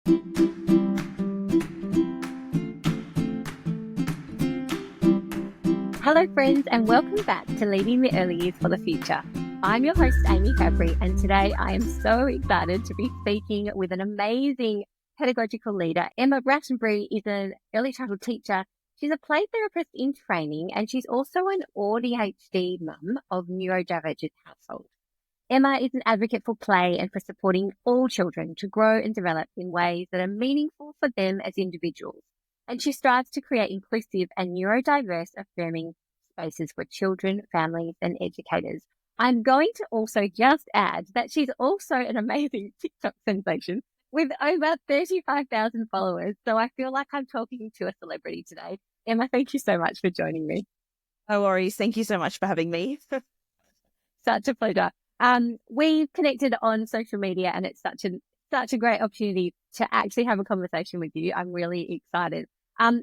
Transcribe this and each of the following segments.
Hello, friends, and welcome back to Leaving the Early Years for the Future. I'm your host, Amie Fabry, and today I am so excited to be speaking with an amazing pedagogical leader. Emma Rattenbury is an early childhood teacher. She's a play therapist in training, and she's also an ADHD mum of neurodivergent household. Emma is an advocate for play and for supporting all children to grow and develop in ways that are meaningful for them as individuals. And she strives to create inclusive and neurodiverse-affirming spaces for children, families, and educators. I'm going to also just add that she's also an amazing TikTok sensation with over 35,000 followers. So I feel like I'm talking to a celebrity today. Emma, thank you so much for joining me. No worries. Thank you so much for having me. Such a pleasure. We've connected on social media, and it's such a great opportunity to actually have a conversation with you. I'm really excited.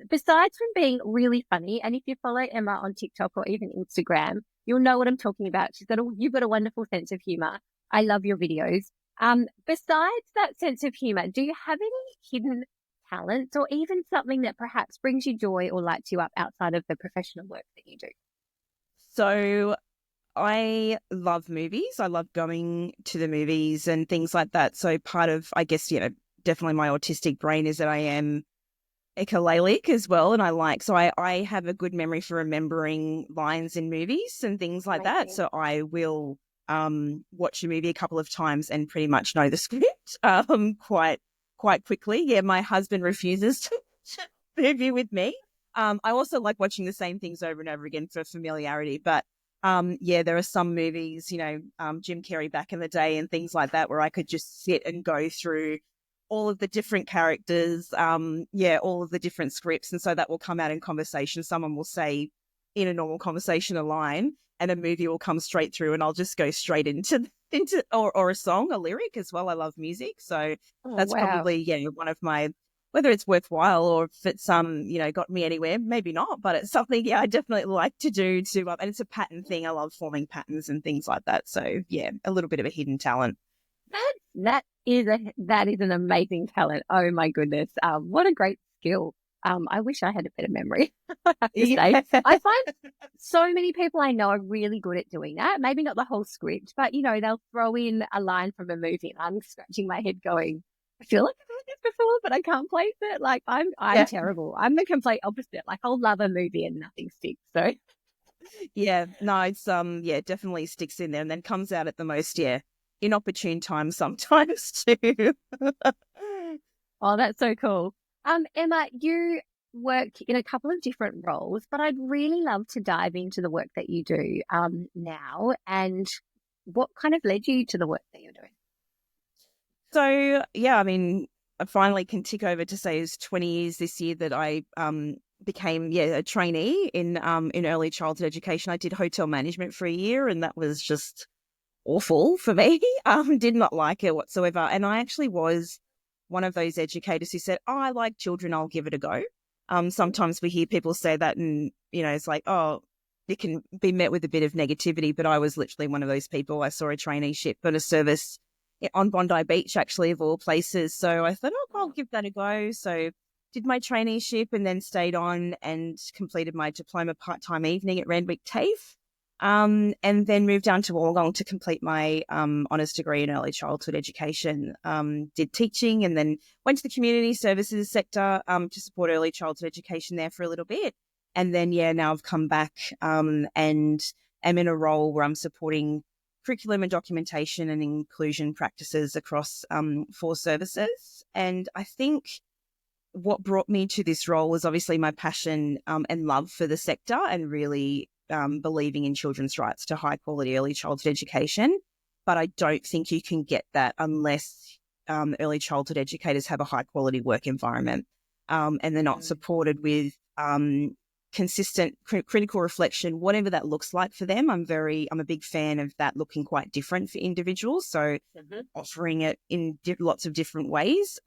Besides from being really funny, and if you follow Emma on TikTok or even Instagram, you'll know what I'm talking about. You've got a wonderful sense of humor. I love your videos. Besides that sense of humor, do you have any hidden talents or even something that perhaps brings you joy or lights you up outside of the professional work that you do? So I love movies. I love going to the movies and things like that. So part of, I guess, definitely my autistic brain is that I am echolalic as well. And I have a good memory for remembering lines in movies and things like that. So I will watch a movie a couple of times and pretty much know the script quite quickly. Yeah, my husband refuses to movie with me. I also like watching the same things over and over again for familiarity. But there are some movies, Jim Carrey back in the day and things like that, where I could just sit and go through all of the different characters, all of the different scripts. And so that will come out in conversation. Someone will say in a normal conversation a line and a movie will come straight through and I'll just go straight into or a song, a lyric as well. I love music. So that's probably, one of my, whether it's worthwhile or if it's, got me anywhere, maybe not, but it's something, I definitely like to do too. And it's a pattern thing. I love forming patterns and things like that. So a little bit of a hidden talent. That is an amazing talent. Oh my goodness. What a great skill. I wish I had a better memory. I have to say. I find so many people I know are really good at doing that. Maybe not the whole script, but they'll throw in a line from a movie and I'm scratching my head going, I feel like I've heard this before, but I can't place it. Like I'm terrible. I'm the complete opposite. Like I'll love a movie and nothing sticks. So it's definitely sticks in there and then comes out at the most inopportune times sometimes too. Oh, that's so cool. Emma, you work in a couple of different roles, but I'd really love to dive into the work that you do now and what kind of led you to the work that you're doing. So, I finally can tick over to say it's 20 years this year that I became a trainee in early childhood education. I did hotel management for a year and that was just awful for me. Did not like it whatsoever. And I actually was one of those educators who said, I like children, I'll give it a go. Sometimes we hear people say that and, it's like, oh, it can be met with a bit of negativity, but I was literally one of those people. I saw a traineeship at a service on Bondi Beach, actually, of all places. So I thought, I'll give that a go. So did my traineeship and then stayed on and completed my diploma part-time evening at Randwick TAFE. And then moved down to Wollongong to complete my honours degree in early childhood education. Did teaching and then went to the community services sector to support early childhood education there for a little bit. And then, now I've come back and am in a role where I'm supporting curriculum and documentation and inclusion practices across 4 services. And I think what brought me to this role was obviously my passion and love for the sector and really believing in children's rights to high quality early childhood education. But I don't think you can get that unless early childhood educators have a high quality work environment and they're not supported with consistent critical reflection, whatever that looks like for them. I'm a big fan of that looking quite different for individuals. So offering it in lots of different ways.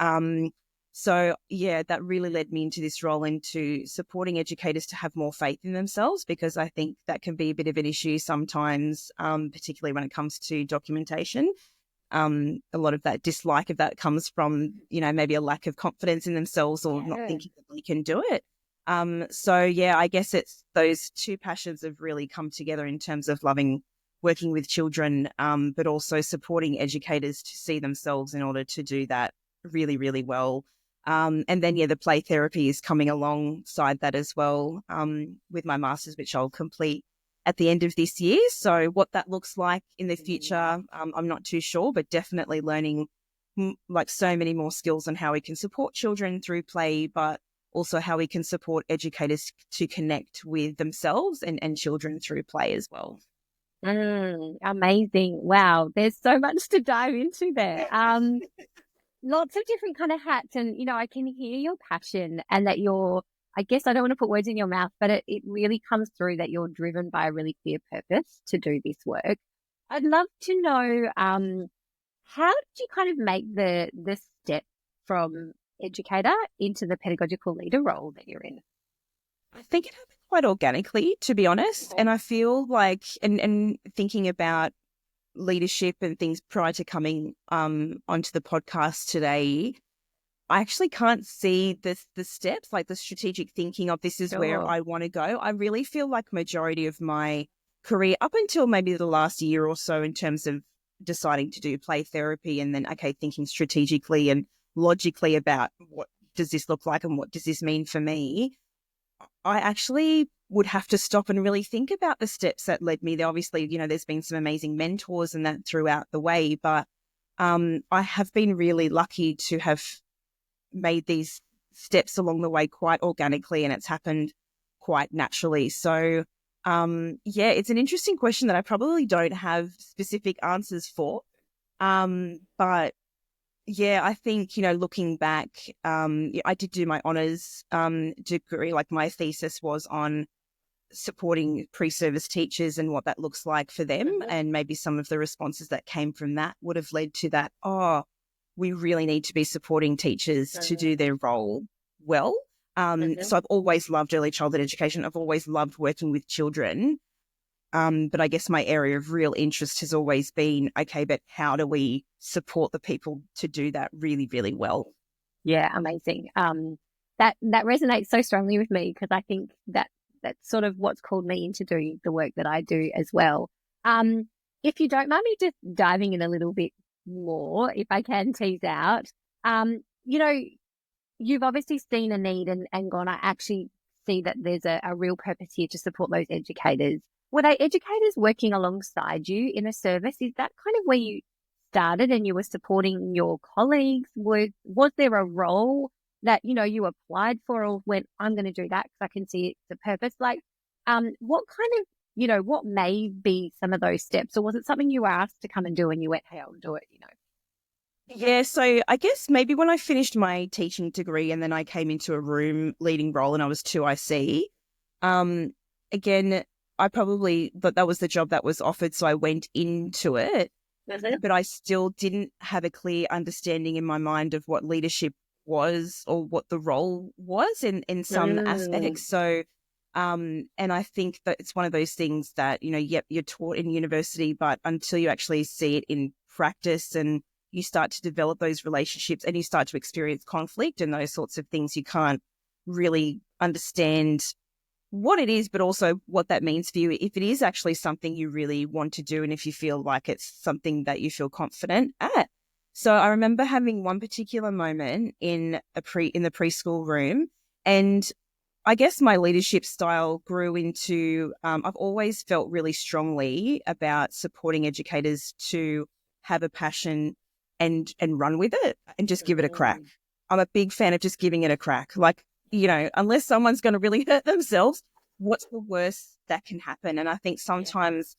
So, that really led me into this role, into supporting educators to have more faith in themselves, because I think that can be a bit of an issue sometimes, particularly when it comes to documentation. a lot of that dislike of that comes from, maybe a lack of confidence in themselves or not Yeah. thinking that they can do it. So yeah, I guess it's those two passions have really come together in terms of loving working with children, but also supporting educators to see themselves in order to do that really, really well. And then, the play therapy is coming alongside that as well, with my master's, which I'll complete at the end of this year. So what that looks like in the future, I'm not too sure, but definitely learning like so many more skills on how we can support children through play, but also how we can support educators to connect with themselves and children through play as well. Amazing. Wow. There's so much to dive into there. Lots of different kind of hats and, I can hear your passion and that I guess I don't want to put words in your mouth, but it really comes through that you're driven by a really clear purpose to do this work. I'd love to know, how did you kind of make the step from educator into the pedagogical leader role that you're in? I think it happened quite organically, to be honest. And I feel like, and thinking about leadership and things prior to coming onto the podcast today, I actually can't see the steps, like the strategic thinking of this is where I want to go. I really feel like majority of my career up until maybe the last year or so in terms of deciding to do play therapy and then, thinking strategically and logically about what does this look like and what does this mean for me, I actually would have to stop and really think about the steps that led me there. Obviously, there's been some amazing mentors and that throughout the way, but I have been really lucky to have made these steps along the way quite organically, and it's happened quite naturally. So, it's an interesting question that I probably don't have specific answers for. But yeah, I think, looking back, I did do my honours degree, like my thesis was on supporting pre-service teachers and what that looks like for them. And maybe some of the responses that came from that would have led to that, we really need to be supporting teachers to do their role well. So I've always loved early childhood education. I've always loved working with children. But I guess my area of real interest has always been, okay, but how do we support the people to do that really, really well? Yeah, amazing. That resonates so strongly with me because I think that's sort of what's called me into doing the work that I do as well. If you don't mind me just diving in a little bit more, if I can tease out, you've obviously seen a need and gone, I actually see that there's a real purpose here to support those educators. Were they educators working alongside you in a service? Is that kind of where you started and you were supporting your colleagues? Was there a role that, you applied for or went, I'm going to do that because I can see it's a purpose? Like, what kind of, what may be some of those steps? Or was it something you were asked to come and do and you went, hey, I'll do it, Yeah, so I guess maybe when I finished my teaching degree and then I came into a room leading role and I was 2IC, again, I probably thought that was the job that was offered, so I went into it, but I still didn't have a clear understanding in my mind of what leadership was or what the role was in some aspects. So, and I think that it's one of those things that, yep, you're taught in university, but until you actually see it in practice and you start to develop those relationships and you start to experience conflict and those sorts of things, you can't really understand what it is, but also what that means for you. If it is actually something you really want to do and if you feel like it's something that you feel confident at. So I remember having one particular moment in the preschool room, and I guess my leadership style grew into, I've always felt really strongly about supporting educators to have a passion and run with it and just give it a crack. I'm a big fan of just giving it a crack. Like, unless someone's going to really hurt themselves, what's the worst that can happen? And I think sometimes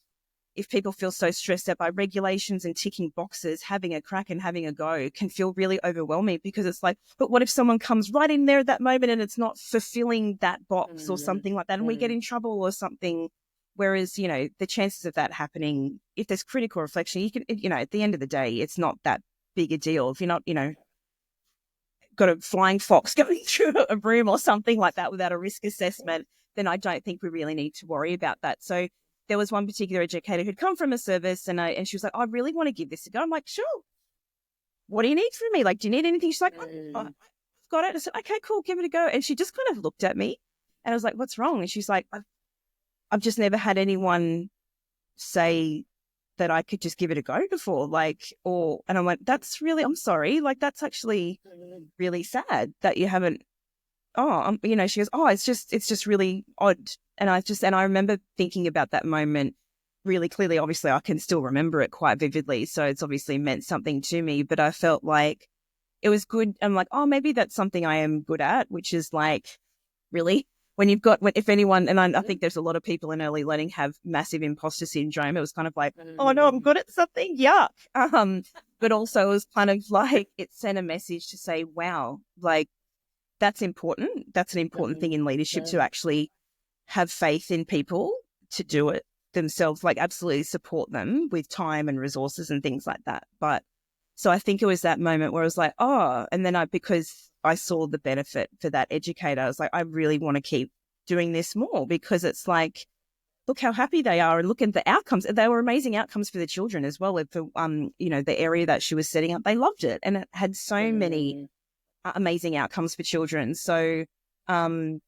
if people feel so stressed out by regulations and ticking boxes, having a crack and having a go can feel really overwhelming because it's like, but what if someone comes right in there at that moment and it's not fulfilling that box or something like that and we get in trouble or something? Whereas, the chances of that happening, if there's critical reflection, you can, at the end of the day, it's not that big a deal. If you're not, got a flying fox going through a room or something like that without a risk assessment, then I don't think we really need to worry about that. So there was one particular educator who'd come from a service and she was like, I really want to give this a go. I'm like, sure. What do you need from me? Like, do you need anything? She's like, I've got it. I said, okay, cool, give it a go. And she just kind of looked at me and I was like, what's wrong? And she's like, I've just never had anyone say that I could just give it a go before. And I went, I'm sorry. Like, that's actually really sad that you haven't, she goes, it's just really odd. And I remember thinking about that moment really clearly. Obviously, I can still remember it quite vividly. So it's obviously meant something to me, but I felt like it was good. I'm like, maybe that's something I am good at, which is like, really, if anyone, and I think there's a lot of people in early learning have massive imposter syndrome. It was kind of like, oh no, I'm good at something. Yuck. But also it was kind of like, it sent a message to say, wow, like that's important. That's an important thing in leadership, to actually have faith in people to do it themselves, like absolutely support them with time and resources and things like that. But so I think it was that moment where I was like, and then because I saw the benefit for that educator, I was like, I really want to keep doing this more, because it's like, look how happy they are and look at the outcomes. They were amazing outcomes for the children as well. For, the area that she was setting up, they loved it. And it had so many amazing outcomes for children. So, and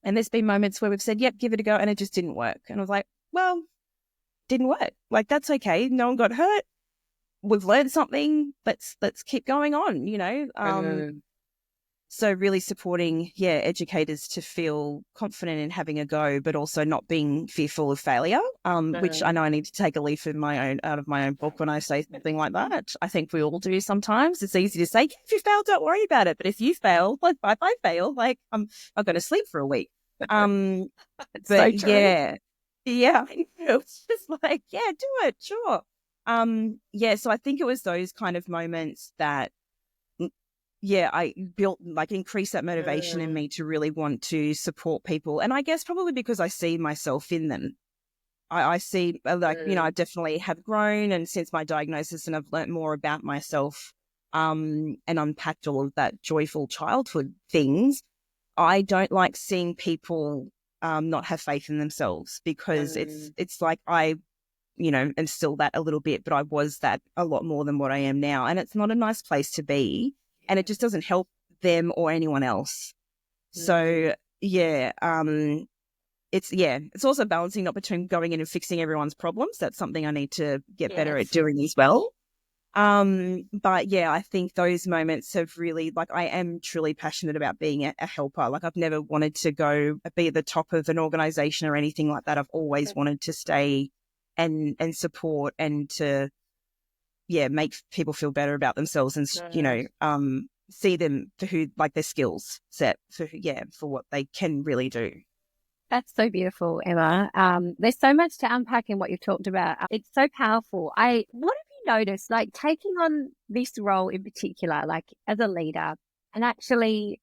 there's been moments where we've said, yep, give it a go. And it just didn't work. And I was like, well, didn't work. Like, that's okay. No one got hurt. We've learned something. Let's keep going on, So really supporting, educators to feel confident in having a go, but also not being fearful of failure, which I know I need to take a leaf out of my own book when I say something like that. I think we all do sometimes. It's easy to say, if you fail, don't worry about it. But if you fail, like if I fail, like I'm going to sleep for a week. But so true. Yeah, it's just like, do it, sure. So I think it was those kind of moments that, I built, like, increased that motivation in me to really want to support people. And I guess probably because I see myself in them. I see, I definitely have grown, and since my diagnosis, and I've learnt more about myself, and unpacked all of that joyful childhood things. I don't like seeing people not have faith in themselves, because it's like I, am still that a little bit, but I was that a lot more than what I am now. And it's not a nice place to be, and it just doesn't help them or anyone else. So, it's also balancing, not between going in and fixing everyone's problems. That's something I need to get better at doing as well. But I think those moments have really, like, I am truly passionate about being a helper. Like, I've never wanted to go be at the top of an organization or anything like that. I've always wanted to stay and support, and to, make people feel better about themselves, and, see them for who, like, their skills set for what they can really do. That's so beautiful, Emma. There's so much to unpack in what you've talked about. It's so powerful. What have you noticed, like, taking on this role in particular, like as a leader, and actually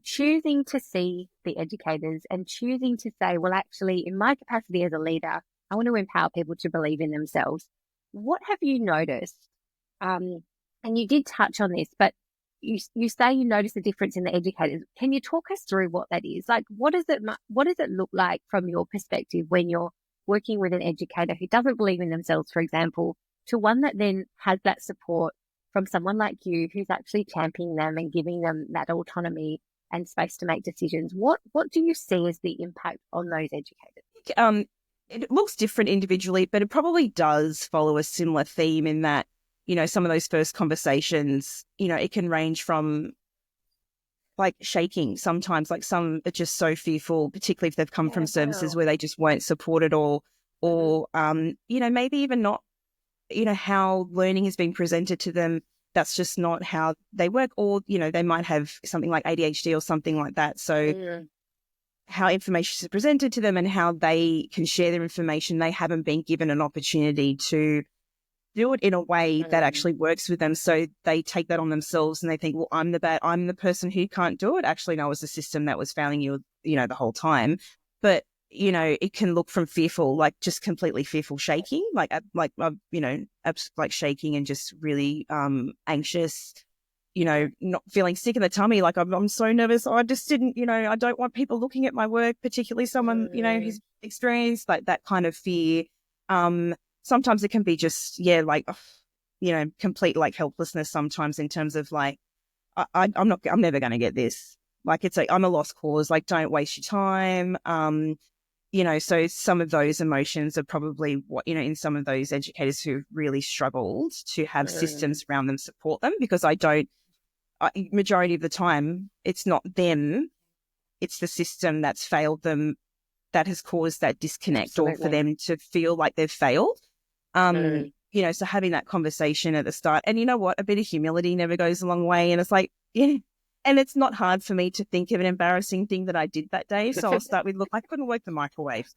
choosing to see the educators and choosing to say, well, actually, in my capacity as a leader, I want to empower people to believe in themselves. What have you noticed? And you did touch on this, but you say you notice a difference in the educators. Can you talk us through what that is? Like, what does it look like from your perspective when you're working with an educator who doesn't believe in themselves, for example, to one that then has that support from someone like you, who's actually championing them and giving them that autonomy and space to make decisions? What do you see as the impact on those educators? It looks different individually, but it probably does follow a similar theme in that, some of those first conversations, it can range from, like, shaking sometimes. Like, some are just so fearful, particularly if they've come from services where they just weren't supported, or maybe even not, how learning has been presented to them. That's just not how they work. Or, they might have something like ADHD or something like that. So how information is presented to them and how they can share their information, they haven't been given an opportunity to do it in a way that actually works with them. So they take that on themselves and they think, well, I'm the person who can't do it. Actually, no, it was the system that was failing you, the whole time. But, it can look from fearful, like just completely fearful shaking, like shaking and just really anxious, not feeling sick in the tummy. Like I'm so nervous. Oh, I just didn't, I don't want people looking at my work, particularly someone, who's experienced like that kind of fear. Sometimes it can be just, like, complete like helplessness sometimes in terms of like, I'm never going to get this. Like, it's like, I'm a lost cause. Like, don't waste your time. So some of those emotions are probably what, in some of those educators who really struggled to have systems around them support them, because majority of the time, it's not them, it's the system that's failed them that has caused that disconnect. Absolutely. Or for them to feel like they've failed. So having that conversation at the start, and you know what, a bit of humility never goes a long way. And it's like, and it's not hard for me to think of an embarrassing thing that I did that day. So I'll start with, look, I couldn't work the microwave.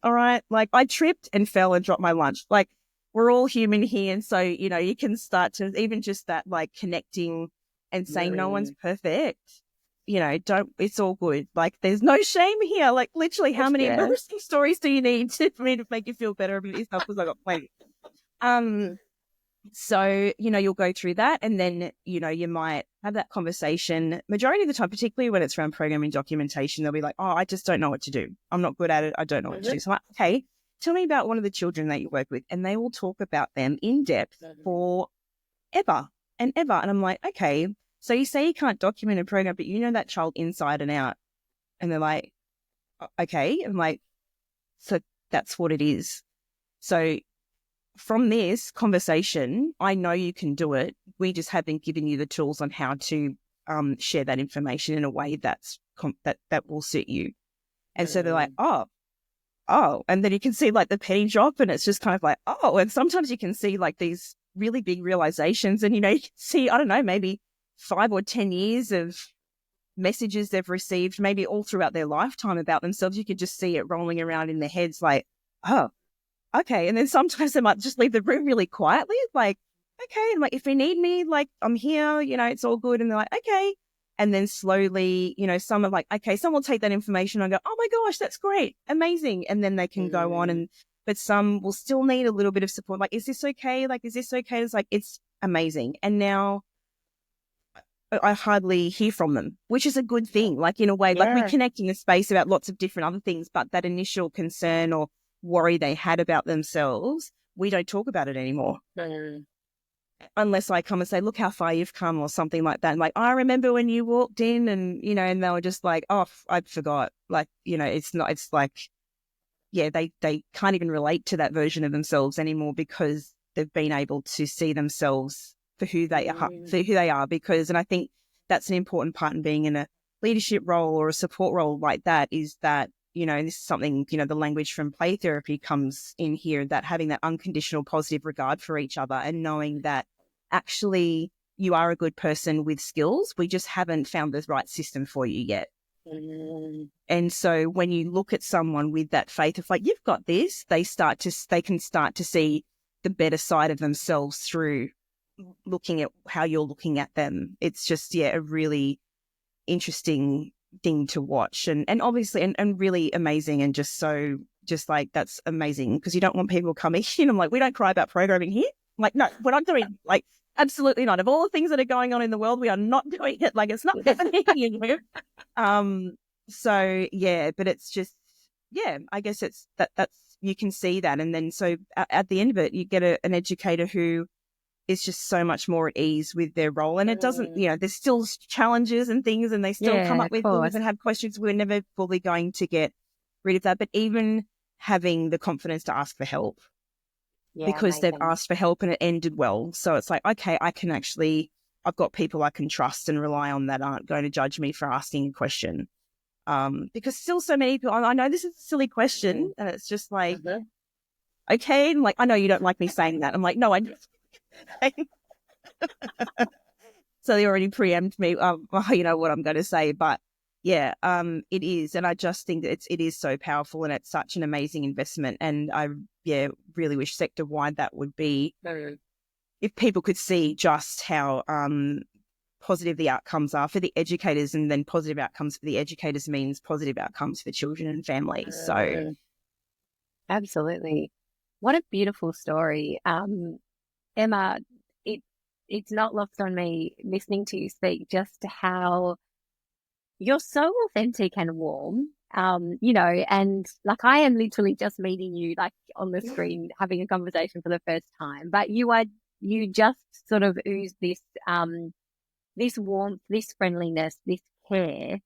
All right. Like, I tripped and fell and dropped my lunch. Like, we're all human here. And so, you can start to even just that, like, connecting and saying no one's perfect. It's all good. Like, there's no shame here. Like, literally, how many embarrassing stories do you need for me to make you feel better about yourself? Because I got plenty. So, you'll go through that, and then, you might have that conversation. Majority of the time, particularly when it's around programming documentation, they'll be like, oh, I just don't know what to do. I'm not good at it. I don't know what to do. So I'm like, okay, tell me about one of the children that you work with. And they will talk about them in depth for ever and ever. And I'm like, okay, so you say you can't document a program, but you know that child inside and out. And they're like, okay. I'm like, so that's what it is. So from this conversation, I know you can do it. We just haven't given you the tools on how to share that information in a way that will suit you. And so they're like, oh. And then you can see like the penny drop, and it's just kind of like, oh. And sometimes you can see like these really big realizations, and, you can see, I don't know, maybe 5 or 10 years of messages they've received, maybe all throughout their lifetime about themselves. You could just see it rolling around in their heads like, oh, okay. And then sometimes they might just leave the room really quietly, like, okay. And like, if you need me, like, I'm here, it's all good. And they're like, okay. And then slowly, some are like, okay, some will take that information and go, oh my gosh, that's great. Amazing. And then they can go on, but some will still need a little bit of support. Like, is this okay? Like, is this okay? It's like, it's amazing. And now I hardly hear from them, which is a good thing. Like, in a way, like, we connect in a space about lots of different other things, but that initial concern or worry they had about themselves, we don't talk about it anymore. Unless I come and say, look how far you've come, or something like that. And like, I remember when you walked in, and, and they were just like, oh, I forgot. Like, it's like, they can't even relate to that version of themselves anymore, because they've been able to see themselves for who they are, because, and I think that's an important part in being in a leadership role or a support role like that, is that, and this is something, the language from play therapy comes in here, that having that unconditional positive regard for each other, and knowing that actually you are a good person with skills. We just haven't found the right system for you yet. And so when you look at someone with that faith of like, you've got this, they can start to see the better side of themselves through looking at how you're looking at them. It's just, a really interesting thing to watch, and obviously and really amazing, and just like, that's amazing, because you don't want people coming in. I'm like, we don't cry about programming here. I'm like, no, we're not doing, like, absolutely not. Of all the things that are going on in the world, we are not doing it. Like, it's not happening here. So but it's just, I guess it's that's, you can see that. And then so at the end of it, you get an educator who is just so much more at ease with their role. And it doesn't, there's still challenges and things, and they still come up with things and have questions. We're never fully going to get rid of that. But even having the confidence to ask for help, because they've asked for help and it ended well. So it's like, okay, I've got people I can trust and rely on that aren't going to judge me for asking a question. Because still so many people, I know this is a silly question, and it's just like, okay, and like, I know you don't like me saying that. I'm like, no, I so they already preempt me, you know what I'm going to say, but it is. And I just think that it is so powerful, and it's such an amazing investment. And I, really wish sector wide that would be, if people could see just how positive the outcomes are for the educators, and then positive outcomes for the educators means positive outcomes for children and families. So absolutely. What a beautiful story. Emma, it's not lost on me listening to you speak just how you're so authentic and warm. And like I am literally just meeting you like on the screen having a conversation for the first time, but you just sort of ooze this warmth, this friendliness, this care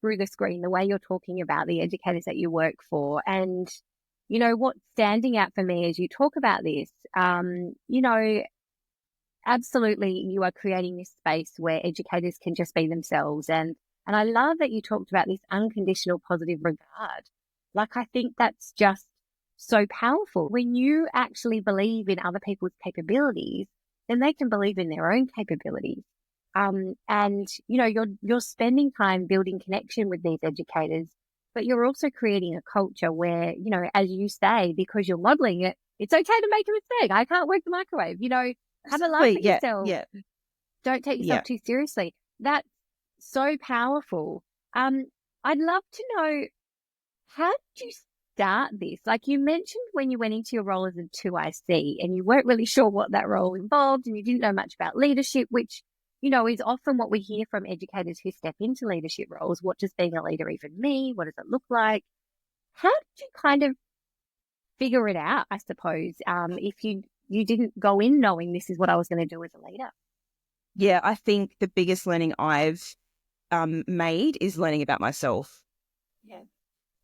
through the screen, the way you're talking about the educators that you work for. And, what's standing out for me as you talk about this, absolutely you are creating this space where educators can just be themselves. And I love that you talked about this unconditional positive regard. Like, I think that's just so powerful. When you actually believe in other people's capabilities, then they can believe in their own capabilities. You're spending time building connection with these educators, but you're also creating a culture where, as you say, because you're modeling it, it's okay to make a mistake. I can't work the microwave, have a laugh at yourself. Yeah. Don't take yourself too seriously. That's so powerful. I'd love to know, how did you start this? Like, you mentioned when you went into your role as a 2IC and you weren't really sure what that role involved and you didn't know much about leadership, which, is often what we hear from educators who step into leadership roles. What does being a leader even mean? What does it look like? How did you kind of figure it out, I suppose, if you didn't go in knowing this is what I was going to do as a leader? Yeah, I think the biggest learning I've made is learning about myself. Yeah.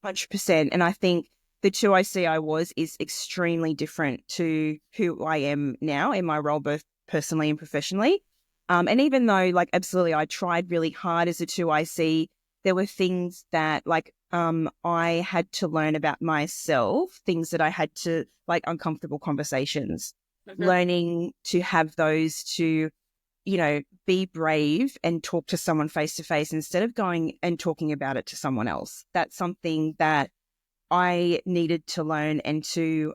100%. And I think the 2IC I was is extremely different to who I am now in my role, both personally and professionally. And even though, like, absolutely, I tried really hard as a 2IC, there were things that, like, I had to learn about myself, things that I had to, like, uncomfortable conversations, learning to have those to, be brave and talk to someone face to face instead of going and talking about it to someone else. That's something that I needed to learn and to,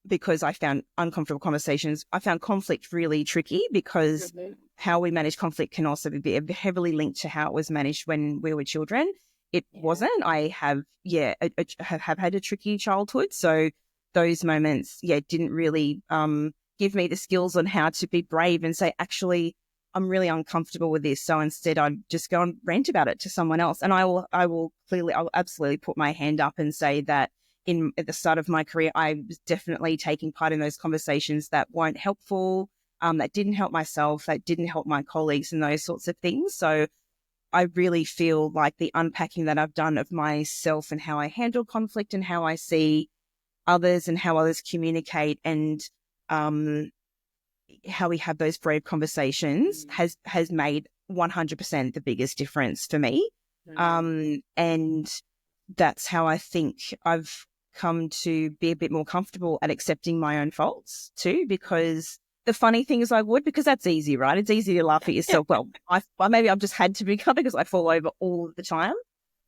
because I found uncomfortable conversations. I found conflict really tricky because how we manage conflict can also be heavily linked to how it was managed when we were children. It wasn't. I have, have had a tricky childhood. So those moments, didn't really give me the skills on how to be brave and say, actually, I'm really uncomfortable with this. So instead, I'd just go and rant about it to someone else. And I'll absolutely put my hand up and say that at the start of my career, I was definitely taking part in those conversations that weren't helpful, that didn't help myself, that didn't help my colleagues and those sorts of things. So I really feel like the unpacking that I've done of myself and how I handle conflict and how I see others and how others communicate and how we have those brave conversations has made 100% the biggest difference for me. And that's how I think I've come to be a bit more comfortable at accepting my own faults too, because the funny thing is because that's easy, right? It's easy to laugh at yourself. Well, maybe I've just had to become because I fall over all the time.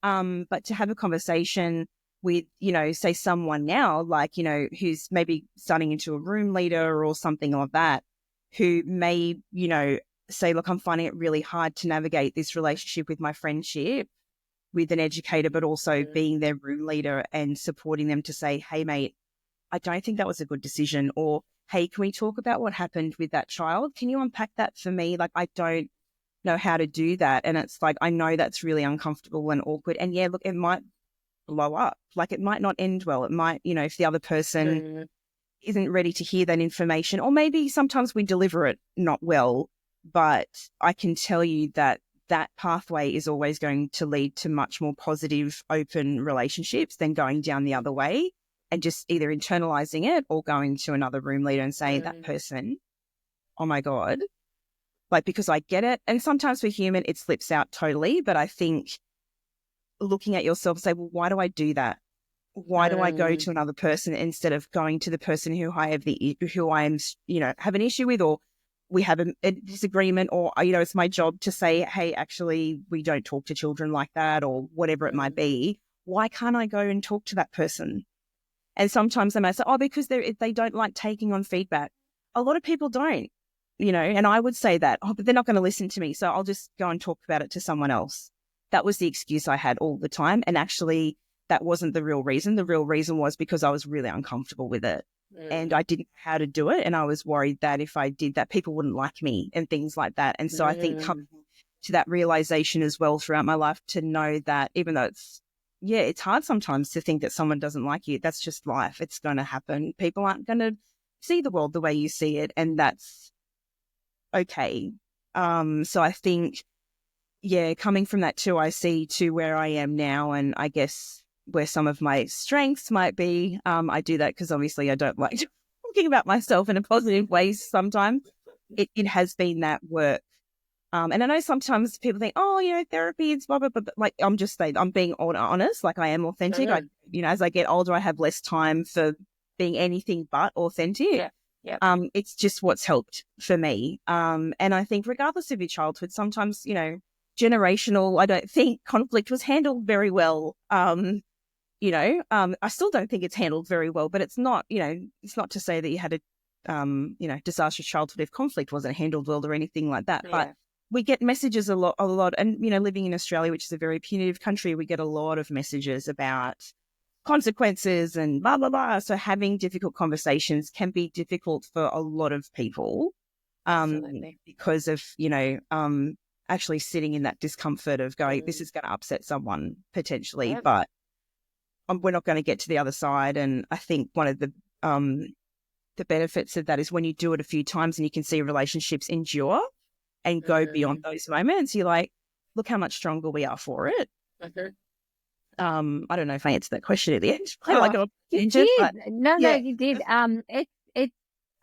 But to have a conversation with, say someone now, like, who's maybe starting into a room leader or something like that, who may, say, look, I'm finding it really hard to navigate this relationship with my friendship with an educator, but also being their room leader and supporting them to say, hey, mate, I don't think that was a good decision. Or, hey, can we talk about what happened with that child? Can you unpack that for me? Like, I don't know how to do that. And it's like, I know that's really uncomfortable and awkward. And yeah, look, it might blow up. Like, it might not end well. It might, if the other person isn't ready to hear that information, or maybe sometimes we deliver it not well, but I can tell you that pathway is always going to lead to much more positive, open relationships than going down the other way and just either internalizing it or going to another room leader and saying, that person, oh my God, like, because I get it. And sometimes we're human, it slips out totally. But I think looking at yourself and say, well, why do I do that? Why do I go to another person instead of going to the person who I am, have an issue with, or we have a disagreement, or, it's my job to say, hey, actually, we don't talk to children like that, or whatever it might be. Why can't I go and talk to that person? And sometimes they might say, because they don't like taking on feedback. A lot of people don't, and I would say that, but they're not going to listen to me. So I'll just go and talk about it to someone else. That was the excuse I had all the time. And actually, that wasn't the real reason. The real reason was because I was really uncomfortable with it. and I didn't know how to do it. And I was worried that if I did that, people wouldn't like me and things like that. And so I think coming to that realization as well throughout my life to know that even though it's hard sometimes to think that someone doesn't like you. That's just life. It's going to happen. People aren't going to see the world the way you see it. And that's okay. So I think, coming from that too, I see to where I am now, and I guess where some of my strengths might be. I do that because obviously I don't like talking about myself in a positive way sometimes. It has been that work. And I know sometimes people think, oh, therapy is blah, blah, blah. But like, I'm just saying, I'm being honest, like I am authentic. As I get older, I have less time for being anything but authentic. It's just what's helped for me. And I think regardless of your childhood, sometimes, generational, I don't think conflict was handled very well. I still don't think it's handled very well, but it's not to say that you had a, disastrous childhood if conflict wasn't handled well or anything like that. But we get messages a lot. And, living in Australia, which is a very punitive country, we get a lot of messages about consequences and blah, blah, blah. So having difficult conversations can be difficult for a lot of people because of, actually sitting in that discomfort of going, this is going to upset someone potentially, but we're not going to get to the other side. And I think one of the benefits of that is when you do it a few times and you can see relationships endure and go beyond those moments, you're like, look how much stronger we are for it. I don't know if I answered that question at the end. You did. No, you did. It's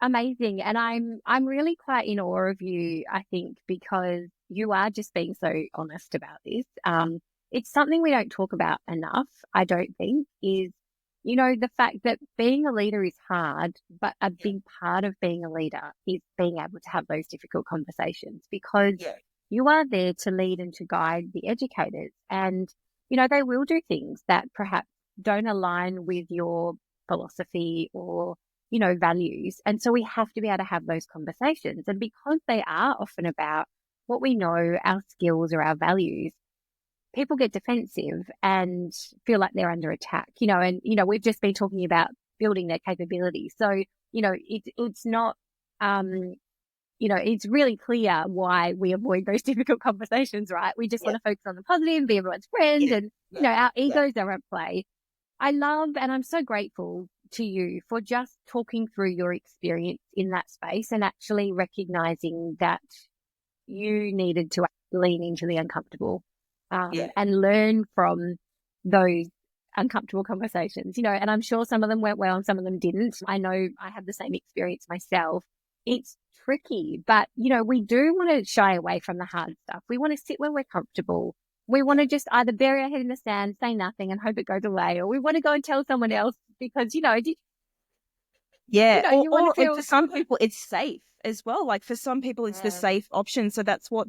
amazing, and I'm really quite in awe of you. I think because you are just being so honest about this. It's something we don't talk about enough. I don't think is, the fact that being a leader is hard, but a big part of being a leader is being able to have those difficult conversations because you are there to lead and to guide the educators, and they will do things that perhaps don't align with your philosophy or, values. And so we have to be able to have those conversations. And because they are often about what we know, our skills or our values, people get defensive and feel like they're under attack, and, we've just been talking about building their capability. So, it's not, it's really clear why we avoid those difficult conversations, right? We just want to focus on the positive, be everyone's friend, and, our egos are at play. I love, and I'm so grateful to you for just talking through your experience in that space and actually recognizing that you needed to lean into the uncomfortable and learn from those uncomfortable conversations, and I'm sure some of them went well and some of them didn't. I know I have the same experience myself. It's tricky, but, we do want to shy away from the hard stuff. We want to sit where we're comfortable. We want to just either bury our head in the sand, say nothing and hope it goes away, or we want to go and tell someone else because, or for some people it's safe as well. Like for some people it's the safe option. So that's what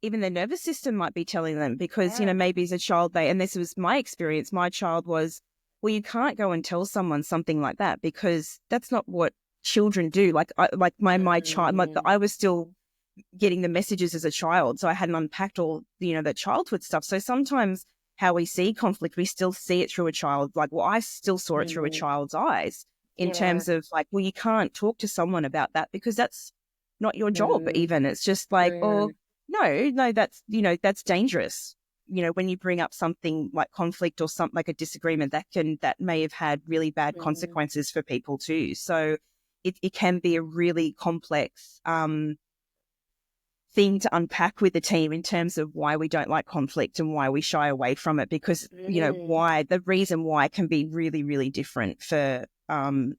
even their nervous system might be telling them because, maybe as a child and this was my experience, my child was, well, you can't go and tell someone something like that because that's not what children do. My child, I was still getting the messages as a child. So I hadn't unpacked all, the childhood stuff. So sometimes how we see conflict, we still see it through a child. I still saw it through a child's eyes in terms of well, you can't talk to someone about that because that's not your job even. It's just no, that's dangerous. When you bring up something like conflict or something like a disagreement that may have had really bad consequences for people too. So it can be a really complex thing to unpack with the team in terms of why we don't like conflict and why we shy away from it because, why the reason why can be really, really different for, and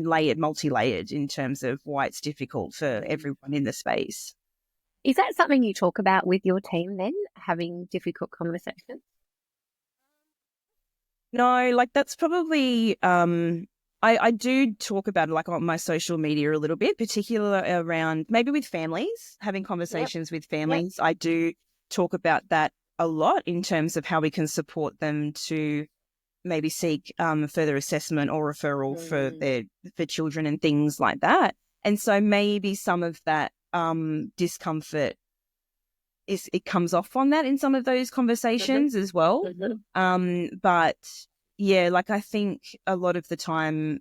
layered, multi-layered in terms of why it's difficult for everyone in the space. Is that something you talk about with your team then, having difficult conversations? No, that's probably, I do talk about it on my social media a little bit, particularly around maybe with families, having conversations with families. I do talk about that a lot in terms of how we can support them to maybe seek further assessment or referral for children and things like that. And so maybe some of that discomfort it comes off on that in some of those conversations as well. But Yeah, like I think a lot of the time,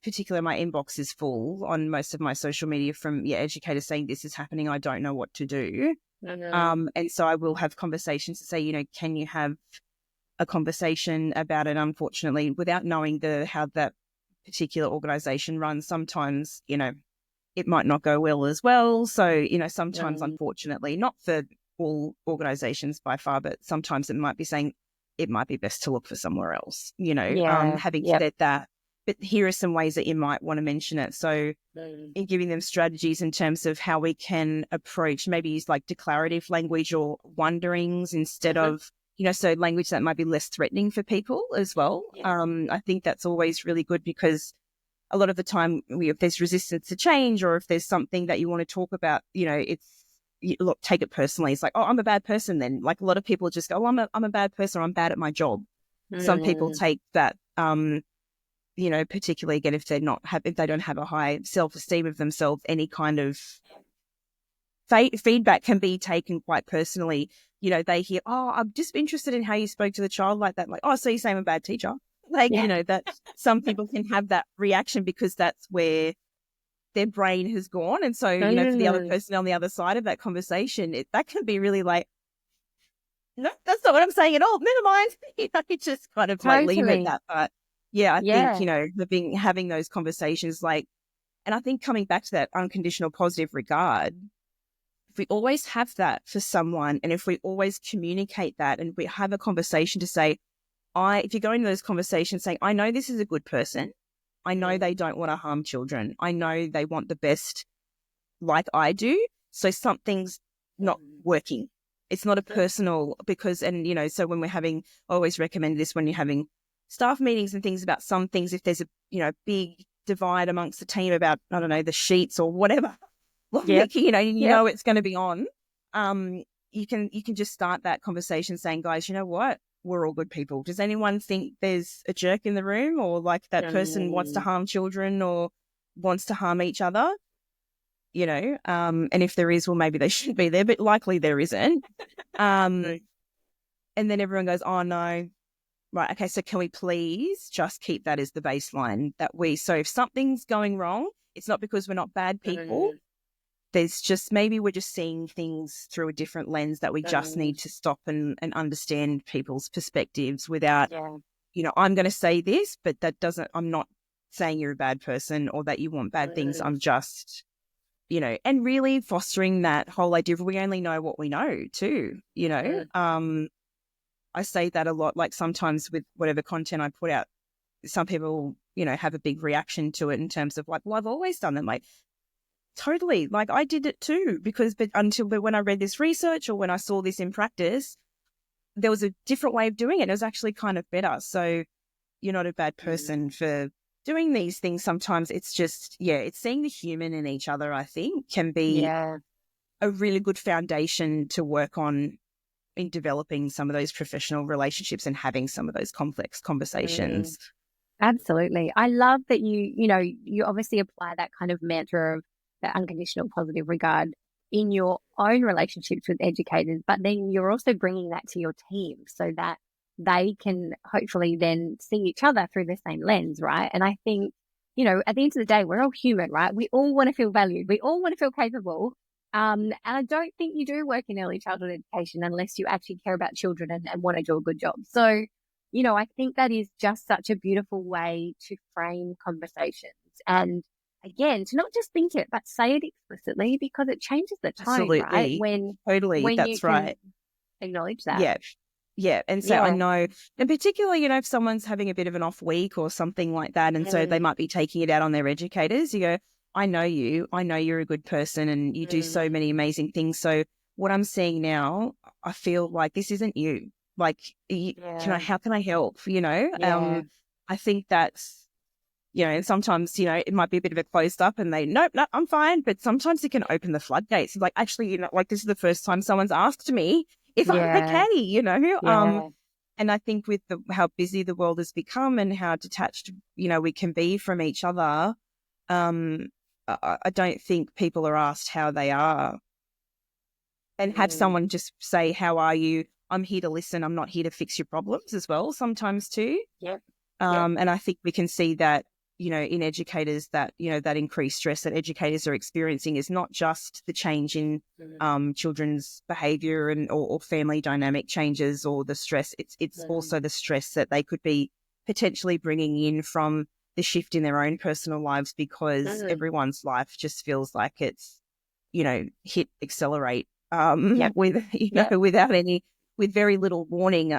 particularly my inbox is full on most of my social media from educators saying this is happening, I don't know what to do. And so I will have conversations to say, can you have a conversation about it? Unfortunately, without knowing how that particular organization runs, sometimes, it might not go well as well. So, sometimes, unfortunately, not for all organizations by far, but sometimes it might be saying it might be best to look for somewhere else, Yeah. having Yep. said that. But here are some ways that you might want to mention it. So in giving them strategies in terms of how we can approach, maybe use like declarative language or wonderings instead of, so language that might be less threatening for people as well. I think that's always really good because a lot of the time, if there's resistance to change or if there's something that you want to talk about, look, take it personally. It's like, oh, I'm a bad person then. Like a lot of people just go, oh, I'm a bad person or I'm bad at my job. Some people take that, particularly again, if they don't have a high self-esteem of themselves, any kind of feedback can be taken quite personally. They hear, oh, I'm just interested in how you spoke to the child like that. Like, oh, so you say I'm a bad teacher. Like, that some people can have that reaction because that's where their brain has gone. And so, for the other person on the other side of that conversation, that can be really like, no, that's not what I'm saying at all. Never mind. You just kind of like leave it at Totally. that. But yeah, I think, Yeah. having those conversations, like, and I think coming back to that unconditional positive regard, if we always have that for someone and if we always communicate that and we have a conversation to say, if you go into those conversations saying, I know this is a good person. I know they don't want to harm children. I know they want the best like I do. So something's not working. It's not a personal because, and, so when I always recommend this when you're having staff meetings and things about some things, if there's a, big divide amongst the team about, I don't know, the sheets or whatever, Yep. it's going to be on. You can just start that conversation saying, guys, you know what? We're all good people. Does anyone think there's a jerk in the room or like that person wants to harm children or wants to harm each other? And if there is, well, maybe they should be there, but likely there isn't. And then everyone goes, oh no, right. Okay. So can we please just keep that as the baseline so if something's going wrong, it's not because we're not bad people. There's just, maybe we're just seeing things through a different lens that we just need to stop and understand people's perspectives without, I'm going to say this, but I'm not saying you're a bad person or that you want bad things. I'm just, and really fostering that whole idea of we only know what we know too, I say that a lot, like sometimes with whatever content I put out, some people, have a big reaction to it in terms of like, well, I've always done it. Like, totally. Like I did it too, but when I read this research or when I saw this in practice, there was a different way of doing it. It was actually kind of better. So you're not a bad person for doing these things. Sometimes it's just, it's seeing the human in each other, I think, can be a really good foundation to work on in developing some of those professional relationships and having some of those complex conversations. Absolutely. I love that you obviously apply that kind of mantra of the unconditional positive regard in your own relationships with educators, but then you're also bringing that to your team so that they can hopefully then see each other through the same lens, right? And I think, at the end of the day, we're all human, right? We all want to feel valued. We all want to feel capable. And I don't think you do work in early childhood education unless you actually care about children and want to do a good job. So, I think that is just such a beautiful way to frame conversations. And again, to not just think it, but say it explicitly because it changes the tone, right? Absolutely. Totally. When you That's can right. acknowledge that. Yeah. Yeah. And so I know, and particularly, if someone's having a bit of an off week or something like that, and so they might be taking it out on their educators, you go, I know you're a good person and you do so many amazing things. So what I'm seeing now, I feel like this isn't you. Like, how can I help? I think that's, and sometimes, it might be a bit of a closed up and nope, I'm fine. But sometimes it can open the floodgates. Like, actually, like this is the first time someone's asked me if I'm okay, and I think with how busy the world has become and how detached, we can be from each other, I don't think people are asked how they are. And have someone just say, how are you? I'm here to listen. I'm not here to fix your problems as well sometimes too. Yep. Yeah. And I think we can see that, in educators that, that increased stress that educators are experiencing is not just the change in children's behavior or family dynamic changes or the stress. It's also the stress that they could be potentially bringing in from the shift in their own personal lives, because everyone's life just feels like it's, hit accelerate Yep. with, Yep. with very little warning.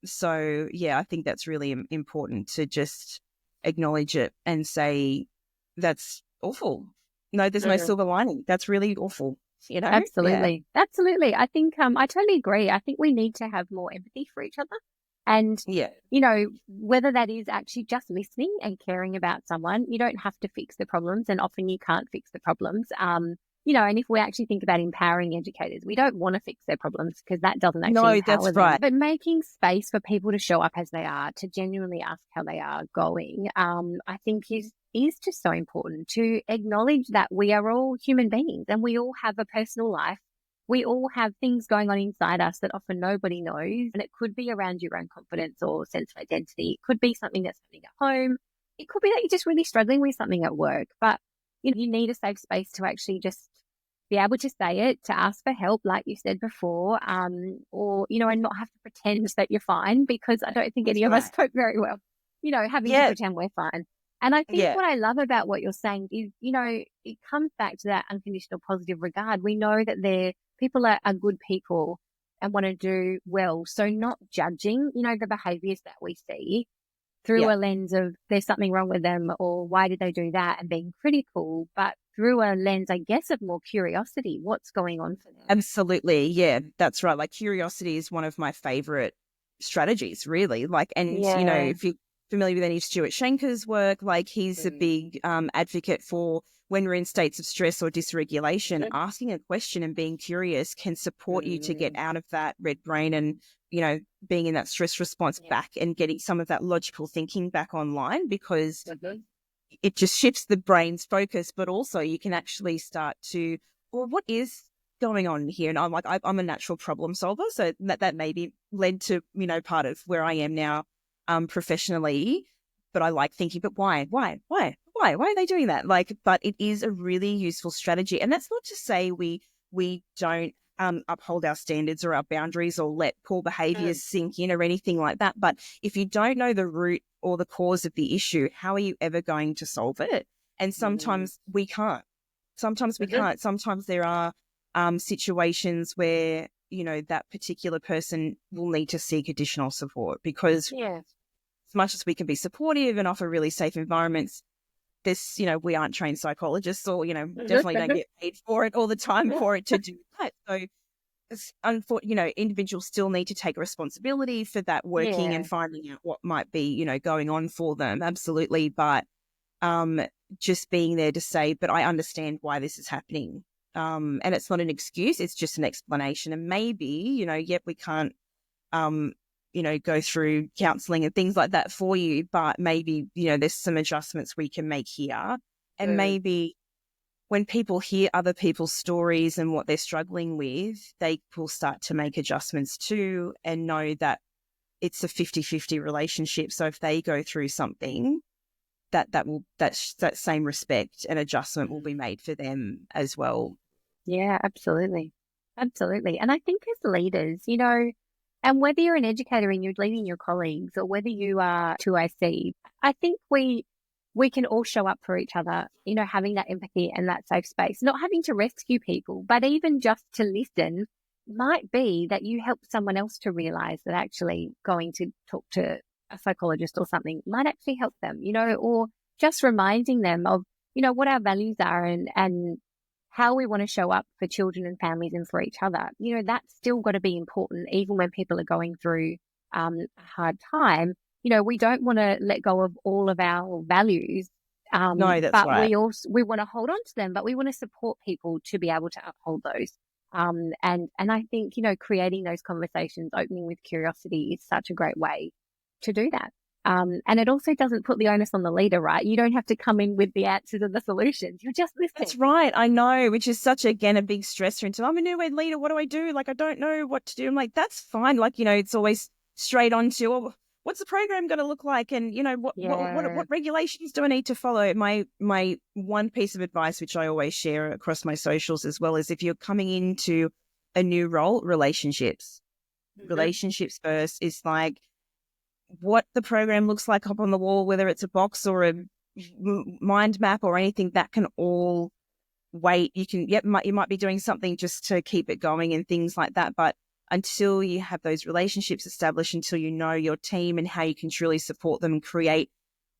So, yeah, I think that's really important to just acknowledge it and say, that's awful. No, there's no silver lining. That's really awful, Yeah. Absolutely. Absolutely. I think I totally agree. I think we need to have more empathy for each other. And, Yeah. whether that is actually just listening and caring about someone, you don't have to fix the problems, and often you can't fix the problems. And if we actually think about empowering educators, we don't want to fix their problems because that doesn't actually No, empower that's them. right. But making space for people to show up as they are, to genuinely ask how they are going, I think is just so important, to acknowledge that we are all human beings and we all have a personal life. We all have things going on inside us that often nobody knows. And it could be around your own confidence or sense of identity. It could be something that's happening at home. It could be that you're just really struggling with something at work. But you need a safe space to actually just be able to say it, to ask for help, like you said before, and not have to pretend that you're fine, because I don't think That's any of us right. cope very well, having to Yeah. pretend we're fine. And I think Yeah. what I love about what you're saying is, it comes back to that unconditional positive regard. We know that people are good people and want to do well. So not judging, the behaviors that we see through Yeah. a lens of there's something wrong with them or why did they do that, and being critical, but through a lens, I guess, of more curiosity. What's going on for them? Absolutely. Yeah, that's right. Like, curiosity is one of my favorite strategies, really. Like, and, Yeah. if you're familiar with any of Stuart Shanker's work, like, he's a big advocate for when we're in states of stress or dysregulation, asking a question and being curious can support you to get out of that red brain and, being in that stress response back and getting some of that logical thinking back online, because it just shifts the brain's focus, but also you can actually start to, well, what is going on here? And I'm like, I'm a natural problem solver. So that maybe led to, part of where I am now professionally. But I like thinking, but why are they doing that? Like, but it is a really useful strategy. And that's not to say we don't uphold our standards or our boundaries or let poor behaviors sink in or anything like that. But if you don't know the root or the cause of the issue, how are you ever going to solve it? And sometimes we can't. Sometimes we can't. Sometimes there are situations where, that particular person will need to seek additional support, because as much as we can be supportive and offer really safe environments, we aren't trained psychologists, or, definitely don't get paid for it all the time for it to do that. So individuals still need to take responsibility for that working and finding out what might be, going on for them. Absolutely. But just being there to say, but I understand why this is happening. And it's not an excuse, it's just an explanation. And maybe, we can't, go through counseling and things like that for you, but maybe, there's some adjustments we can make here. And maybe when people hear other people's stories and what they're struggling with, they will start to make adjustments too, and know that it's a 50-50 relationship. So if they go through something, that same respect and adjustment will be made for them as well. Yeah, absolutely. Absolutely. And I think as leaders, and whether you're an educator and you're leading your colleagues, or whether you are 2IC, I think we can all show up for each other, having that empathy and that safe space, not having to rescue people, but even just to listen might be that you help someone else to realize that actually going to talk to a psychologist or something might actually help them, or just reminding them of, what our values are, and how we want to show up for children and families and for each other. That's still got to be important, even when people are going through a hard time. We don't want to let go of all of our values, No, that's but right. we want to hold on to them, but we want to support people to be able to uphold those. And I think, creating those conversations, opening with curiosity, is such a great way to do that. And it also doesn't put the onus on the leader, right? You don't have to come in with the answers and the solutions. You're just listening. That's right. I know, which is such, again, a big stressor into, I'm a new leader. What do I do? Like, I don't know what to do. I'm like, that's fine. Like, it's always straight on to, what's the program going to look like? And, Yeah. what regulations do I need to follow? My one piece of advice, which I always share across my socials as well, is if you're coming into a new role, relationships. Mhm. Relationships first is like what the program looks like up on the wall, whether it's a box or a mind map or anything, that can all wait. You might be doing something just to keep it going and things like that. But until you have those relationships established, until you know your team and how you can truly support them and create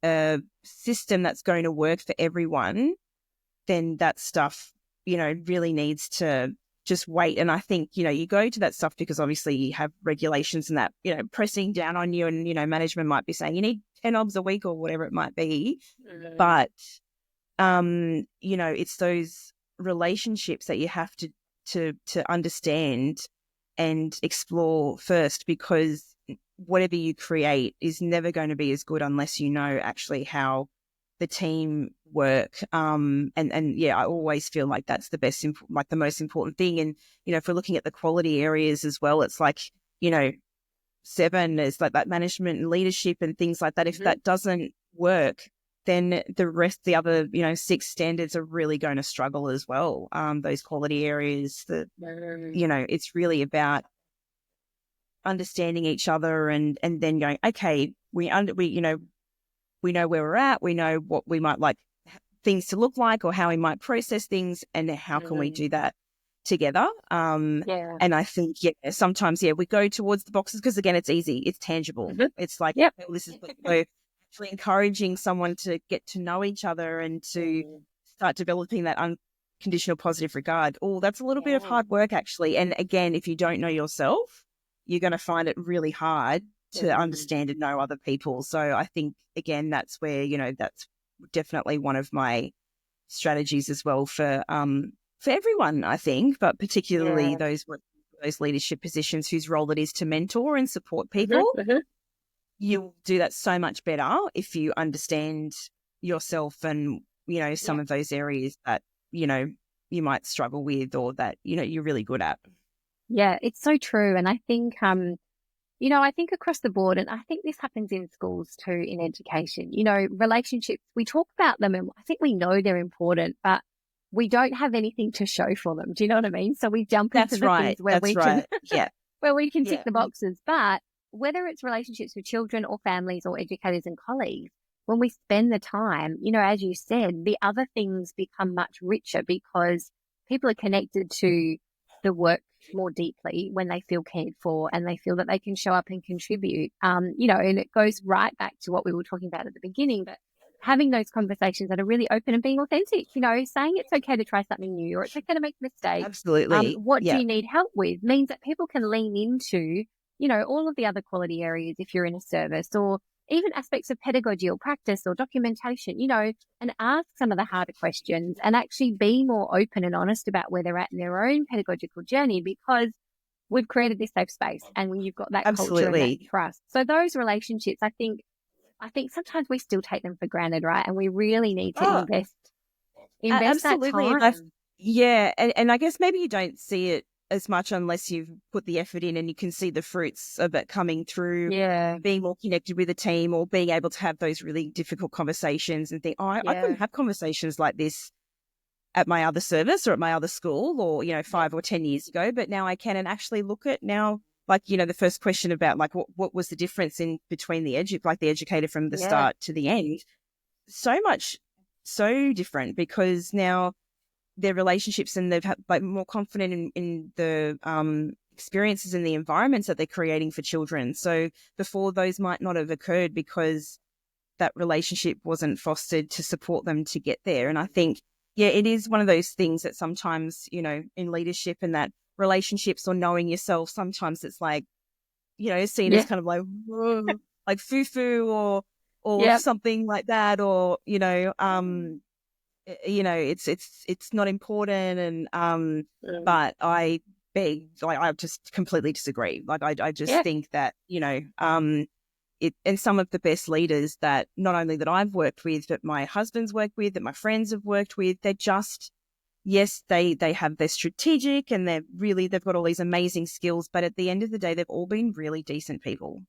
a system that's going to work for everyone, then that stuff, really needs to just wait. And I think, you go to that stuff because obviously you have regulations and that, pressing down on you, and, management might be saying you need 10 obs a week or whatever it might be. Mhm. But it's those relationships that you have to understand and explore first, because whatever you create is never going to be as good unless you know actually how the team work. And yeah, I always feel like that's the best, like the most important thing. And, if we're looking at the quality areas as well, it's like, 7 is like that management and leadership and things like that. If Mhm. that doesn't work, then the other, 6 standards are really going to struggle as well. Those quality areas Mhm. it's really about understanding each other, and then going, okay, we know where we're at. We know what we might like things to look like or how we might process things, and how can we Mhm. do that together. Yeah. And I think, sometimes, we go towards the boxes because, again, it's easy. It's tangible. Mhm. It's like, Yep. well, this is what we're actually encouraging someone to get to know each other and to Mhm. start developing that unconditional positive regard. Oh, that's a little bit of Yeah. hard work, actually. And again, if you don't know yourself, you're going to find it really hard to Mhm. understand and know other people. So I think, again, that's where, that's definitely one of my strategies as well for everyone, I think, but particularly Yeah. those leadership positions whose role it is to mentor and support Mhm. people. Mhm. You'll do that so much better if you understand yourself and, some Yep. of those areas that, you know, you might struggle with, or that, you're really good at. Yeah, it's so true. And I think, I think across the board, and I think this happens in schools too, in education, relationships, we talk about them and I think we know they're important, but we don't have anything to show for them. Do you know what I mean? So we jump into That's the things right. where That's we can, right. Yeah. where we can tick Yeah. the boxes. But whether it's relationships with children or families or educators and colleagues, when we spend the time, as you said, the other things become much richer because people are connected to the work more deeply when they feel cared for and they feel that they can show up and contribute. And it goes right back to what we were talking about at the beginning, but having those conversations that are really open and being authentic, saying it's okay to try something new or it's okay to make a mistake. Absolutely. What do Yeah. you need help with means that people can lean into, all of the other quality areas if you're in a service, or even aspects of pedagogy or practice or documentation, and ask some of the harder questions and actually be more open and honest about where they're at in their own pedagogical journey, because we've created this safe space and when you've got that culture and that Absolutely. trust. So those relationships, I think sometimes we still take them for granted, right? And we really need to Oh, invest that absolutely. And time. yeah, and I guess maybe you don't see it as much unless you've put the effort in and you can see the fruits of it coming through, Yeah. being more connected with a team, or being able to have those really difficult conversations and think, oh, I Yeah. couldn't have conversations like this at my other service or at my other school, or, Yeah. 5 or 10 years ago, but now I can. And actually look at now, like, the first question about like what was the difference in between the educator from the Yeah. start to the end, so much, so different, because now their relationships, and they've had like more confident in the experiences and the environments that they're creating for children. So before, those might not have occurred because that relationship wasn't fostered to support them to get there. And I think, yeah, it is one of those things that sometimes, in leadership, and that relationships or knowing yourself, sometimes it's like, seen as Yeah. kind of like, whoa, like foo-foo, or Yeah. something like that, or, it's not important. And Mm. but I just completely disagree. Like, I just Yeah. think that, and some of the best leaders that not only that I've worked with, but my husband's worked with, that my friends have worked with, they're just, yes, they're strategic, and they've got all these amazing skills, but at the end of the day, they've all been really decent people.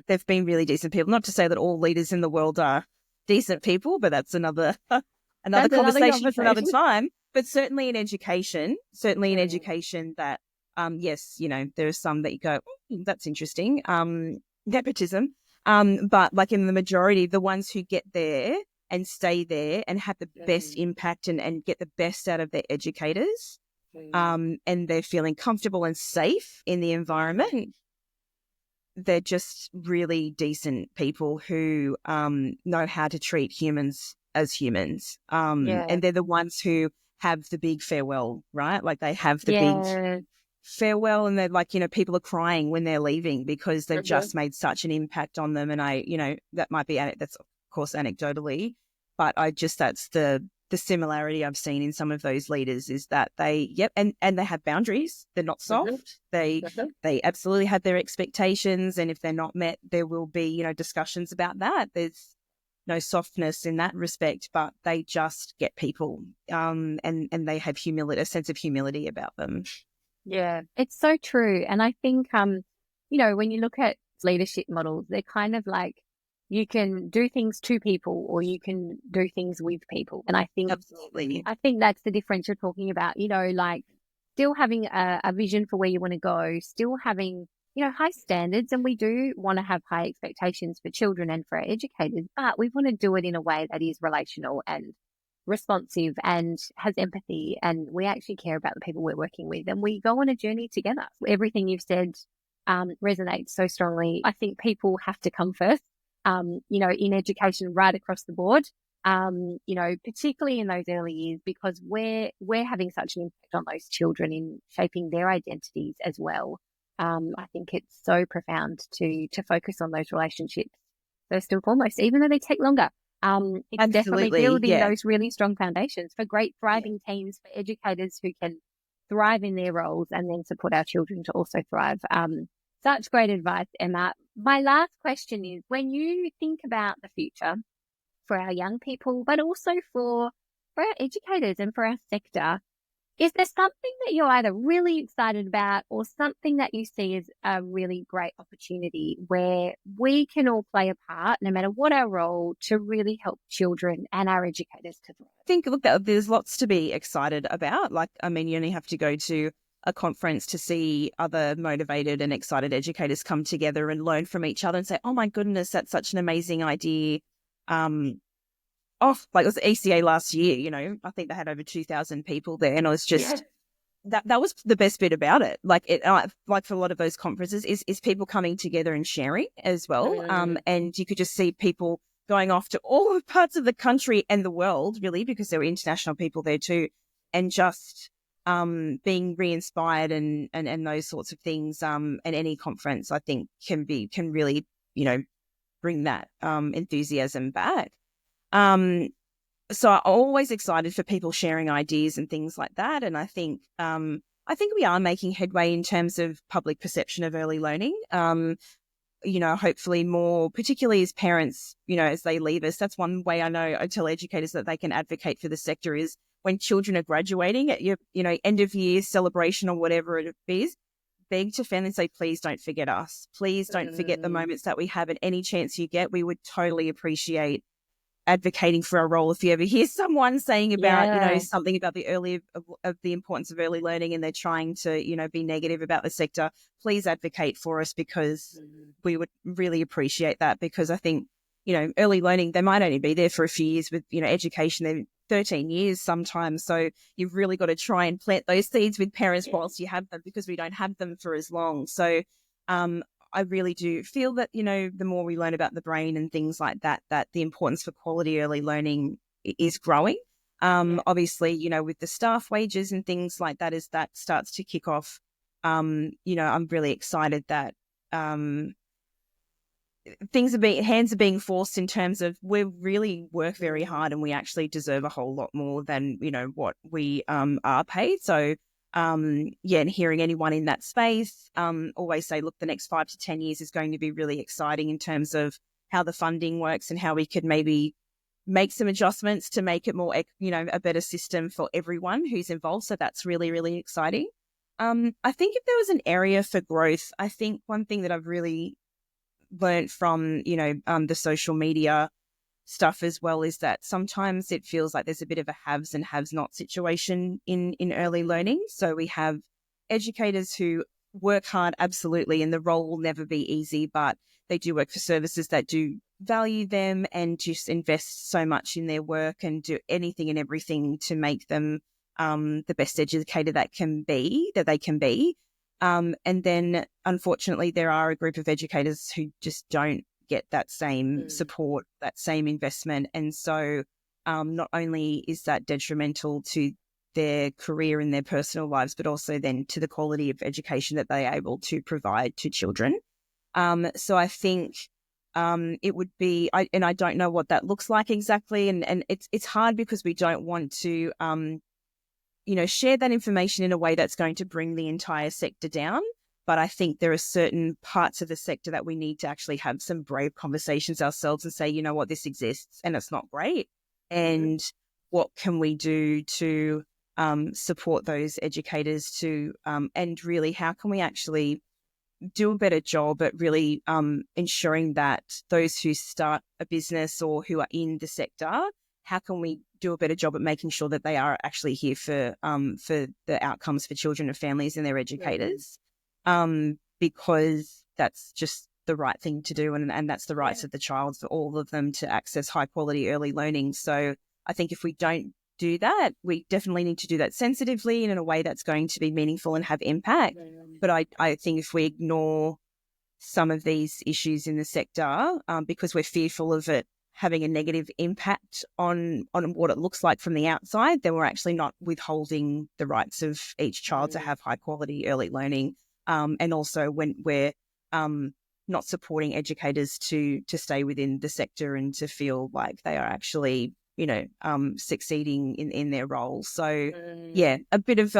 They've been really decent people. Not to say that all leaders in the world are decent people, but that's another That's another conversation for another conversation. time. But certainly in education, that yes, there are some that you go, that's interesting. Nepotism. But like in the majority, the ones who get there and stay there and have the best impact and get the best out of their educators, and they're feeling comfortable and safe in the environment, they're just really decent people who know how to treat humans as humans. And they're the ones who have the big farewell, right? Like they have the big farewell, and they're like, people are crying when they're leaving because they've just made such an impact on them. And that might be, that's of course anecdotally, but that's the similarity I've seen in some of those leaders is that and they have boundaries. They're not soft. They absolutely have their expectations, and if they're not met, there will be, discussions about that. There's no softness in that respect, but they just get people, and they have humility, a sense of humility about them. Yeah, it's so true. And I think, when you look at leadership models, they're kind of like you can do things to people or you can do things with people. And I think that's the difference you're talking about, like still having a vision for where you want to go, still having, high standards. And we do want to have high expectations for children and for our educators, but we want to do it in a way that is relational and responsive and has empathy, and we actually care about the people we're working with, and we go on a journey together. Everything you've said resonates so strongly. I think people have to come first, in education right across the board, particularly in those early years, because we're having such an impact on those children in shaping their identities as well. I think it's so profound to focus on those relationships first and foremost, even though they take longer. It's definitely building those really strong foundations for great thriving teams, for educators who can thrive in their roles and then support our children to also thrive. Such great advice, Emma. My last question is, when you think about the future for our young people, but also for our educators and for our sector, is there something that you're either really excited about or something that you see as a really great opportunity where we can all play a part, no matter what our role, to really help children and our educators to thrive? I think, look, there's lots to be excited about. Like, you only have to go to a conference to see other motivated and excited educators come together and learn from each other and say, oh my goodness, that's such an amazing idea. Like it was the ECA last year, I think they had over 2,000 people there, and it was just that was the best bit about it. Like it, like for a lot of those conferences is people coming together and sharing as well. And you could just see people going off to all the parts of the country and the world, really, because there were international people there too, and just being re-inspired and those sorts of things. And any conference, I think, can really, bring that enthusiasm back. So I'm always excited for people sharing ideas and things like that. And I think we are making headway in terms of public perception of early learning. Hopefully more, particularly as parents, as they leave us. That's one way I tell educators that they can advocate for the sector is when children are graduating at your, end of year celebration or whatever it is, beg to family and say, please don't forget us. Please don't forget the moments that we have, and any chance you get, we would totally appreciate advocating for our role. If you ever hear someone saying about, something about of the importance of early learning and they're trying to, be negative about the sector, please advocate for us, because we would really appreciate that. Because I think, early learning, they might only be there for a few years. With, education, they're 13 years sometimes. So you've really got to try and plant those seeds with parents whilst you have them, because we don't have them for as long. So, I really do feel that, the more we learn about the brain and things like that, that the importance for quality early learning is growing. Obviously, with the staff wages and things like that, as that starts to kick off, I'm really excited that hands are being forced in terms of we really work very hard and we actually deserve a whole lot more than, what we are paid. So, and hearing anyone in that space always say, look, the next 5 to 10 years is going to be really exciting in terms of how the funding works and how we could maybe make some adjustments to make it more, a better system for everyone who's involved. So that's really, really exciting. I think if there was an area for growth, I think one thing that I've really learned from, the social media stuff as well is that sometimes it feels like there's a bit of a haves and have not situation in early learning. So we have educators who work hard, absolutely, and the role will never be easy, but they do work for services that do value them and just invest so much in their work and do anything and everything to make them the best educator that they can be. And then, unfortunately, there are a group of educators who just don't get that same support, that same investment. And so not only is that detrimental to their career and their personal lives, but also then to the quality of education that they're able to provide to children. So I think it would be, and I don't know what that looks like exactly. And it's hard because we don't want to, share that information in a way that's going to bring the entire sector down. But I think there are certain parts of the sector that we need to actually have some brave conversations ourselves and say, you know what, this exists and it's not great. And what can we do to support those educators and really how can we actually do a better job at really ensuring that those who start a business or who are in the sector, how can we do a better job at making sure that they are actually here for the outcomes for children and families and their educators? Because that's just the right thing to do and that's the rights of the child for all of them to access high quality early learning. So I think if we don't do that, we definitely need to do that sensitively and in a way that's going to be meaningful and have impact. But I think if we ignore some of these issues in the sector because we're fearful of it having a negative impact on what it looks like from the outside, then we're actually not withholding the rights of each child to have high quality early learning. And also when we're not supporting educators to stay within the sector and to feel like they are actually, succeeding in their role. So yeah, a bit of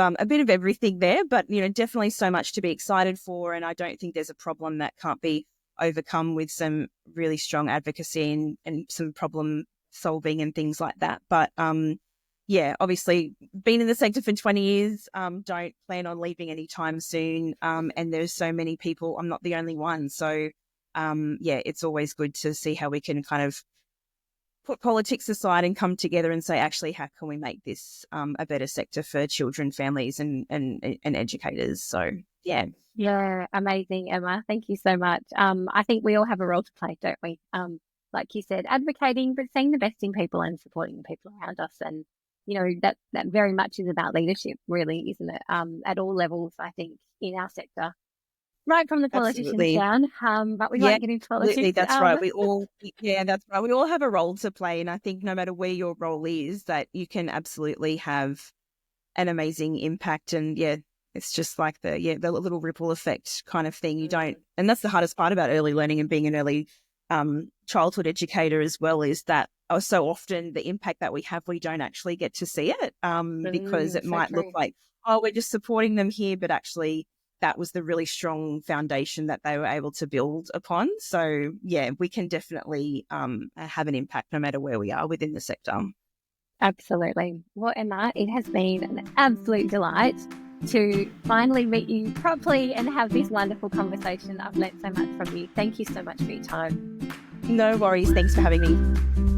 everything there, but definitely so much to be excited for. And I don't think there's a problem that can't be overcome with some really strong advocacy and some problem solving and things like that. But obviously been in the sector for 20 years, don't plan on leaving anytime soon. And there's so many people, I'm not the only one. So it's always good to see how we can kind of put politics aside and come together and say, actually, how can we make this a better sector for children, families and educators? So, yeah. Yeah, amazing, Emma. Thank you so much. I think we all have a role to play, don't we? Like you said, advocating, but seeing the best in people and supporting the people around us. And, that very much is about leadership, really, isn't it? At all levels, I think, in our sector. Right from the politicians down, but we won't get into politics. Absolutely, that's right. That's right. We all have a role to play, and I think no matter where your role is, that you can absolutely have an amazing impact. And it's just like the little ripple effect kind of thing. You don't, and that's the hardest part about early learning and being an early childhood educator as well, is that so often the impact that we have, we don't actually get to see it because it might look like, oh, we're just supporting them here, but actually that was the really strong foundation that they were able to build upon. So, we can definitely have an impact no matter where we are within the sector. Absolutely. Well, Emma, it has been an absolute delight to finally meet you properly and have this wonderful conversation. I've learned so much from you. Thank you so much for your time. No worries. Thanks for having me.